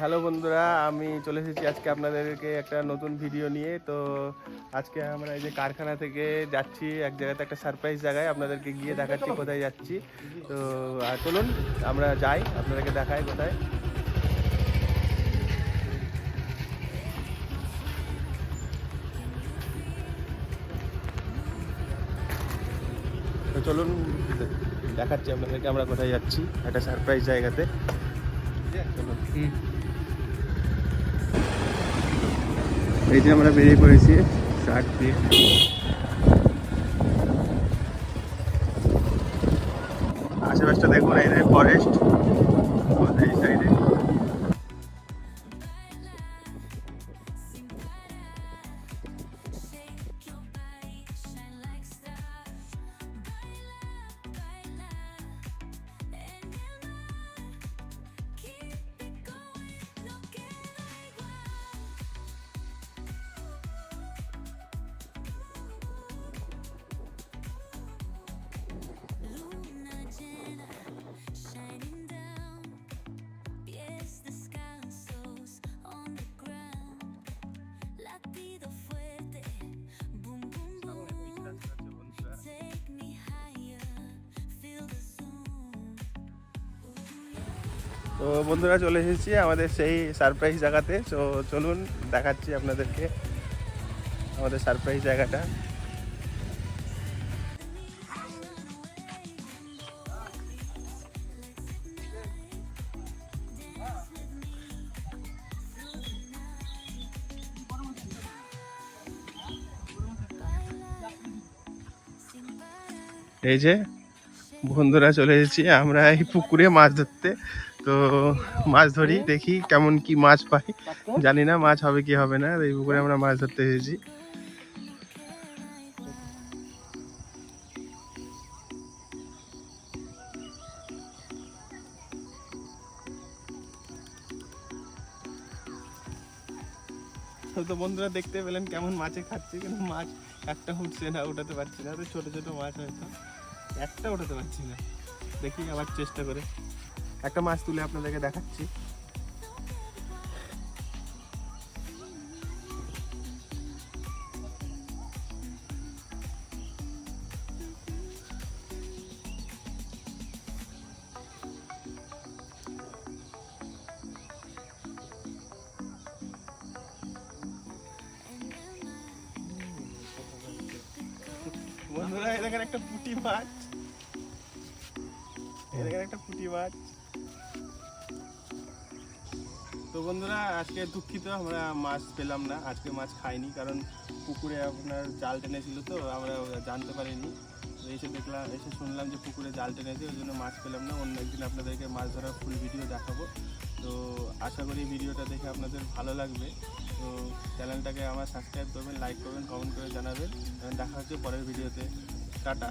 Hello বন্ধুরা, আমি চলে এসেছি আজকে আপনাদেরকে একটা নতুন ভিডিও নিয়ে। তো আজকে আমরা এই যে কারখানা থেকে যাচ্ছি এক জায়গাতে, একটা সারপ্রাইজ জায়গায় আপনাদেরকে গিয়ে দেখাচ্ছি কোথায় যাচ্ছি। তো চলুন আমরা যাই, আপনাদেরকে দেখাই কোথায়। তো চলুন দেখাচ্ছি আপনাদেরকে আমরা কোথায় যাচ্ছি, একটা সারপ্রাইজ জায়গাতে। চলুন। এই যে আমরা বেরিয়ে পড়েছি ট্রাক দিয়ে। আশেপাশটা দেখুন, এই যে ফরেস্ট এই সাইডে। তো বন্ধুরা, চলে এসেছি আমাদের সেই সারপ্রাইজ জায়গাতে। তো চলুন দেখাচ্ছি আপনাদেরকে আমাদের সারপ্রাইজ জায়গাটা। এই যে বন্ধুরা, চলে এসেছি আমরা এই পুকুরে মাছ ধরতে। তো মাছ ধরি, দেখি কেমন কি মাছ পাই, জানি না মাছ হবে কি হবে না। এই পুকুরে আমরা মাছ ধরতে এসেছি। তো বন্ধুরা, দেখতে পেলেন কেমন মাছে খাচ্ছে, কিন্তু মাছ একটা উঠছে না, উঠাতে পারছি না। তো ছোট ছোট মাছ হয়তো একটা উঠাতে পারছি না। দেখি আবার চেষ্টা করে একটা মাছ তুলে আপনাদেরকে দেখাচ্ছি। বন্ধুরা, এই দেখেন একটা পুঁটি মাছ, এই দেখেন একটা পুঁটি মাছ। তো বন্ধুরা, আজকে দুঃখিত, আমরা মাছ পেলাম না, আজকে মাছ খাইনি, কারণ পুকুরে আপনার জাল টেনেছিল, তো আমরা জানতে পারিনি। এসে দেখলাম, এসে শুনলাম যে পুকুরে জাল টেনেছে, ওই জন্য মাছ পেলাম না। অন্য একদিন আপনাদেরকে মাছ ধরার ফুল ভিডিও দেখাবো। তো আশা করি ভিডিওটা দেখে আপনাদের ভালো লাগবে। তো চ্যানেলটাকে আমার সাবস্ক্রাইব করবেন, লাইক করবেন, কমেন্ট করে জানাবেন। দেখা হচ্ছে পরের ভিডিওতে। টাটা।